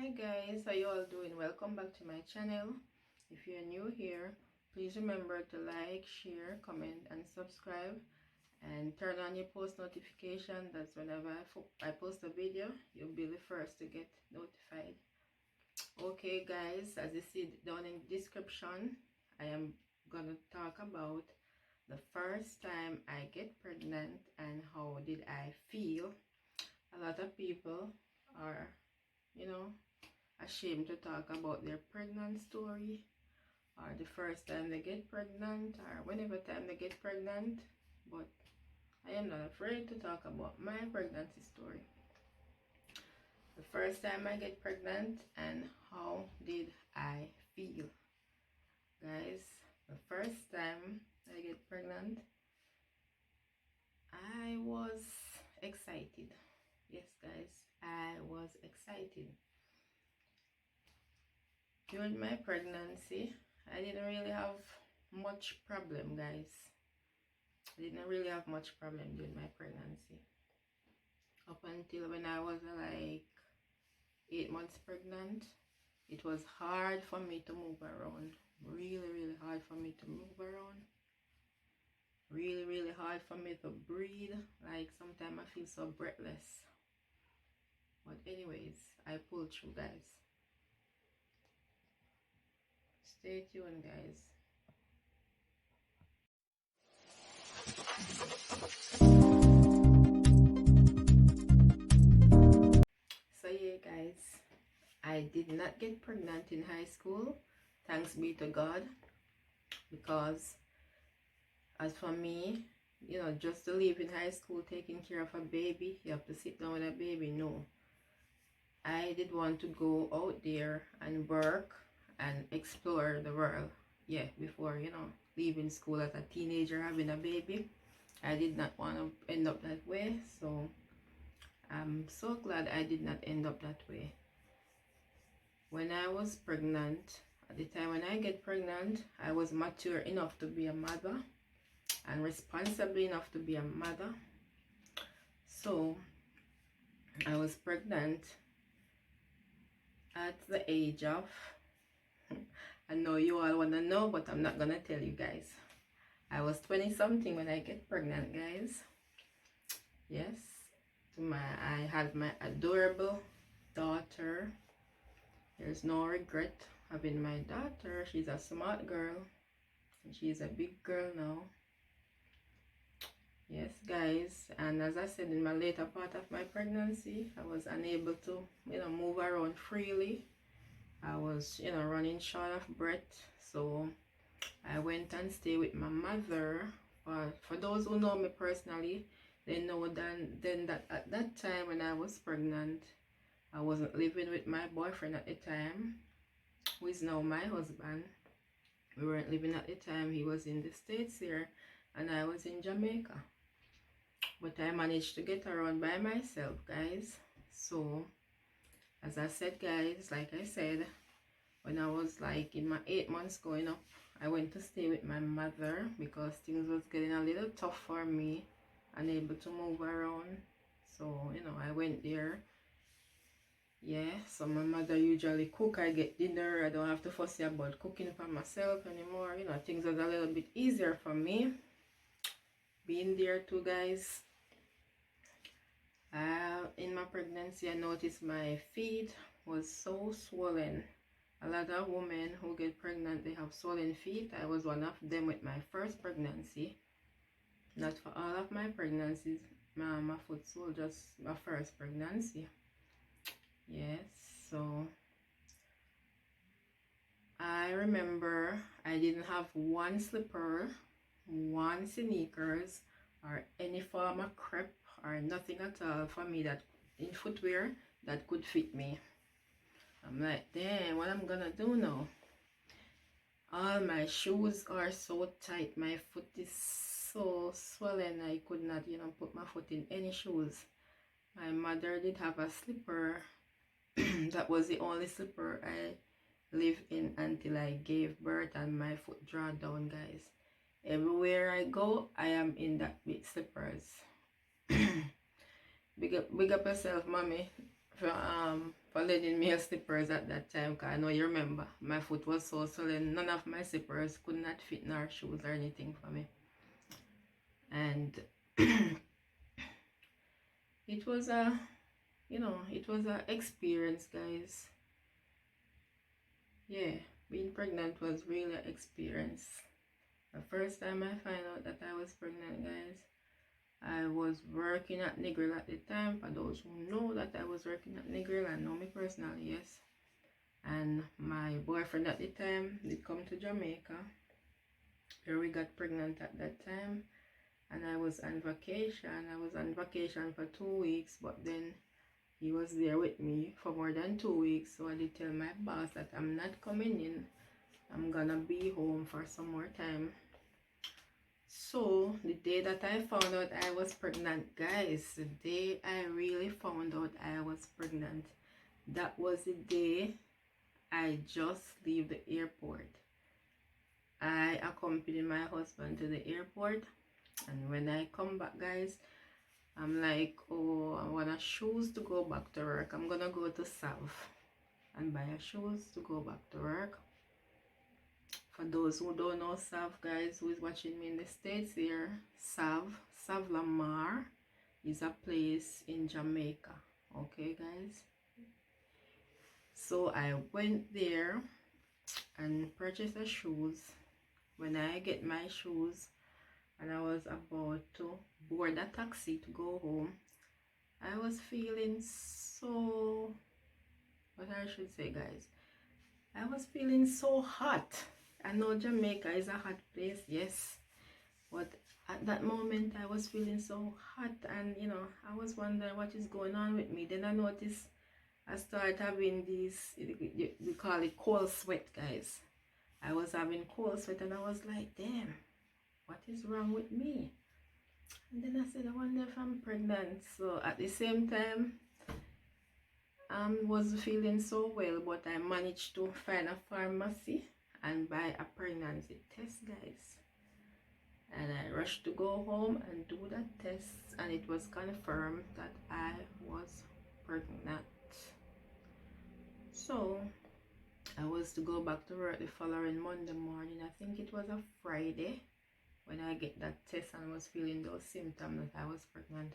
Hi guys, how you all doing? Welcome back to my channel. If you're new here, please remember to like, share, comment and subscribe, and turn on your post notification. That's whenever I post a video, you'll be the first to get notified. Okay guys, as you see down in the description, I am gonna talk about the first time I get pregnant and how did I feel. A lot of people are, ashamed to talk about their pregnant story, or the first time they get pregnant, or whenever time they get pregnant. But I am not afraid to talk about my pregnancy story. The first time I get pregnant and how did I feel. Guys, the first time I get pregnant, I was excited. Yes guys, I was excited. During my pregnancy, I didn't really have much problem, guys. I didn't really have much problem during my pregnancy. Up until when I was like 8 months pregnant, it was hard for me to move around. Really hard for me to move around. Really hard for me to breathe. Like sometimes I feel so breathless. But anyways, I pulled through, guys. Stay tuned, guys. So yeah guys, I did not get pregnant in high school, thanks be to God, because as for me, just to live in high school taking care of a baby, you have to sit down with a baby. No, I did want to go out there and work and explore the world. Yeah, before leaving school as a teenager having a baby. I did not want to end up that way, so I'm so glad I did not end up that way. When I was pregnant, at the time when I get pregnant, I was mature enough to be a mother and responsible enough to be a mother. So I was pregnant at the age of, I know you all want to know, but I'm not going to tell you guys. I was 20 something when I get pregnant, guys. Yes, I had my adorable daughter. There's no regret having my daughter. She's a smart girl and she's a big girl now. Yes guys, and as I said, in my later part of my pregnancy, I was unable to move around freely. I was running short of breath, so I went and stayed with my mother. For those who know me personally, they know that at that time when I was pregnant, I wasn't living with my boyfriend at the time, who is now my husband. We weren't living at the time. He was in the States here and I was in Jamaica. But I managed to get around by myself, guys. So as I said, guys, like I said, when I was like in my 8 months going up, I went to stay with my mother because things was getting a little tough for me, unable to move around. So I went there. Yeah, so my mother usually cook. I get dinner. I don't have to fussy about cooking for myself anymore. Things was a little bit easier for me being there too, guys. In my pregnancy, I noticed my feet was so swollen. A lot of women who get pregnant, they have swollen feet. I was one of them with my first pregnancy. Not for all of my pregnancies. My foot swole, just my first pregnancy. Yes, so I remember I didn't have one slipper, one sneakers, or any form of crepe, or nothing at all for me that in footwear that could fit me. I'm like, damn, what I'm gonna do now? All my shoes are so tight. My foot is so swollen. I could not, put my foot in any shoes. My mother did have a slipper. That was the only slipper I lived in until I gave birth and my foot draw down, guys. Everywhere I go, I am in that big slippers. Big up yourself, mommy, for for lending me a slippers at that time, because I know you remember my foot was so swollen. None of my slippers could not fit nor shoes or anything for me. And it was a, it was a experience, guys. Yeah, being pregnant was really an experience. The first time I found out that I was pregnant, guys, I was working at Negril at the time. For those who know that I was working at Negril and know me personally, yes. And my boyfriend at the time did come to Jamaica, where we got pregnant at that time. And I was on vacation. I was on vacation for 2 weeks, but then he was there with me for more than 2 weeks. So I did tell my boss that I'm not coming in. I'm gonna be home for some more time. So the day that I found out I was pregnant, guys, the day I really found out I was pregnant, that was the day I just leave the airport. I accompanied my husband to the airport, and when I come back, guys, I'm like, oh, I want shoes to go back to work. I'm gonna go to Sav and buy shoes to go back to work. For those who don't know Sav, guys, who is watching me in the States here, Sav Lamar is a place in Jamaica. Okay, guys. So I went there and purchased the shoes. When I get my shoes and I was about to board a taxi to go home, I was feeling so, what I should say, guys, I was feeling so hot. I know Jamaica is a hot place, yes, but at that moment I was feeling so hot, and I was wondering what is going on with me. Then I noticed I started having these, we call it cold sweat, guys. I was having cold sweat and I was like, damn, what is wrong with me? And then I said, I wonder if I'm pregnant. So at the same time, I was feeling so well, but I managed to find a pharmacy and buy a pregnancy test, guys. And I rushed to go home and do that test, and it was confirmed that I was pregnant. So I was to go back to work the following Monday morning. I think it was a Friday when I get that test and was feeling those symptoms that I was pregnant.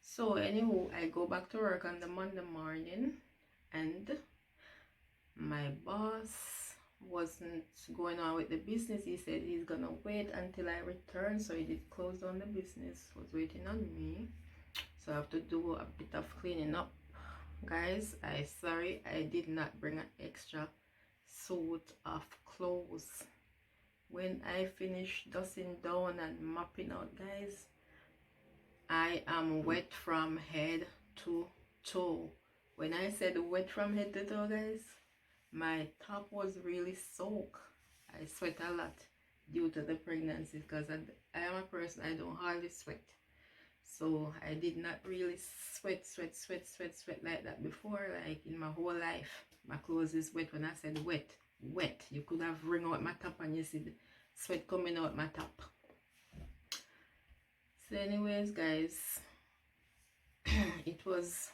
So anywho, I go back to work on the Monday morning, and my boss wasn't going on with the business. He said he's gonna wait until I return, so he did close down the business, was waiting on me. So I have to do a bit of cleaning up, guys. Sorry I did not bring an extra suit of clothes. When I finish dusting down and mopping out, guys, I am wet from head to toe. When I said wet from head to toe, guys, my top was really soaked. I sweat a lot due to the pregnancy, because I am a person, I don't hardly sweat. So I did not really sweat like that before, like in my whole life. My clothes is wet. When I said wet, you could have wring out my top and you see the sweat coming out my top. So anyways, guys, it was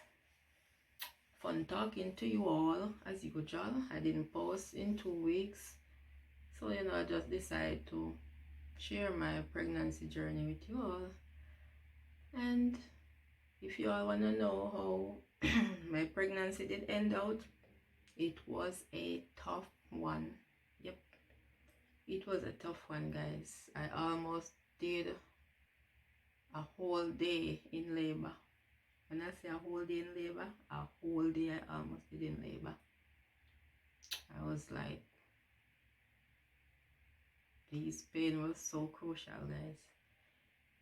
fun talking to you all as usual. I didn't post in 2 weeks, so I just decided to share my pregnancy journey with you all. And if you all want to know how my pregnancy did end out, it was a tough one. Yep, it was a tough one, guys. I almost did a whole day in labor. When I say a whole day in labor, a whole day I almost did in labor. I was like, this pain was so crucial, guys.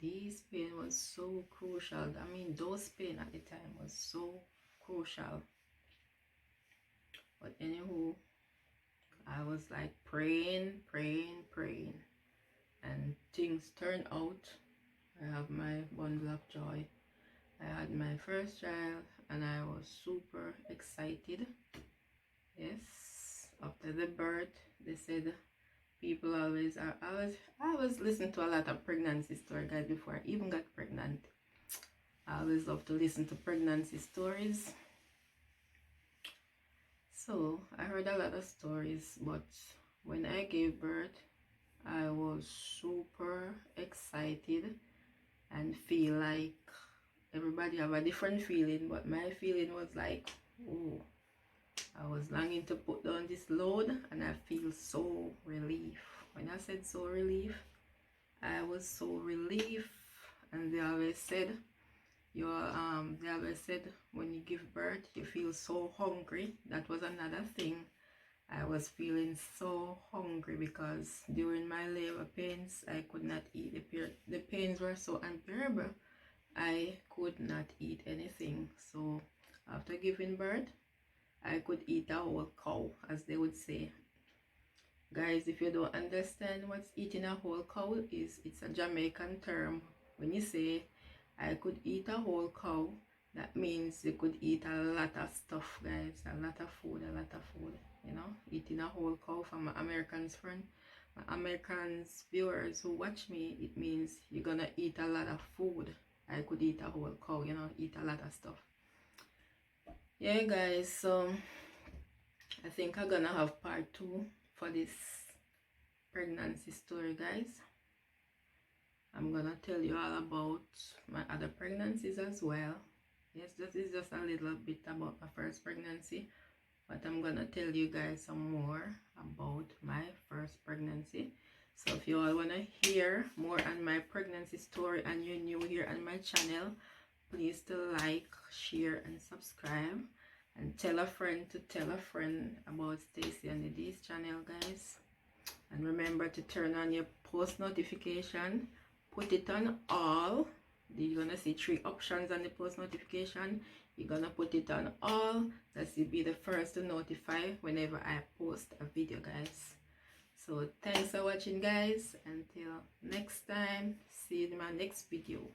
This pain was so crucial. I mean, those pain at the time was so crucial. But anywho, I was like praying, and things turned out. I have my bundle of joy. I had my first child and I was super excited. Yes, after the birth, they said people always are. I always listen to a lot of pregnancy stories, guys, before I even got pregnant. I always love to listen to pregnancy stories. So I heard a lot of stories, but when I gave birth, I was super excited and feel like everybody have a different feeling, but my feeling was like, oh, I was longing to put down this load, and I feel so relief. When I said so relief, I was so relief. And they always said they always said when you give birth you feel so hungry. That was another thing. I was feeling so hungry because during my labor pains I could not eat. The pains were so unbearable. I could not eat anything. So after giving birth, I could eat a whole cow, as they would say. Guys, if you don't understand what's eating a whole cow is, it's a Jamaican term. When you say I could eat a whole cow, that means you could eat a lot of stuff, guys. A lot of food, you know. Eating a whole cow. For my Americans friend, my Americans viewers who watch me, it means you're gonna eat a lot of food. I could eat a whole cow, you know, eat a lot of stuff. Yeah, guys, so I think I'm gonna have part 2 for this pregnancy story, guys. I'm gonna tell you all about my other pregnancies as well. Yes, this is just a little bit about my first pregnancy, but I'm gonna tell you guys some more about my first pregnancy. So if you all wanna hear more on my pregnancy story and you're new here on my channel, please to like, share, and subscribe, and tell a friend to tell a friend about Stacy and the D's channel, guys. And remember to turn on your post notification. Put it on all. You're gonna see 3 options on the post notification. You're gonna put it on all, that you'll be the first to notify whenever I post a video, guys. So thanks for watching, guys. Until next time, see you in my next video.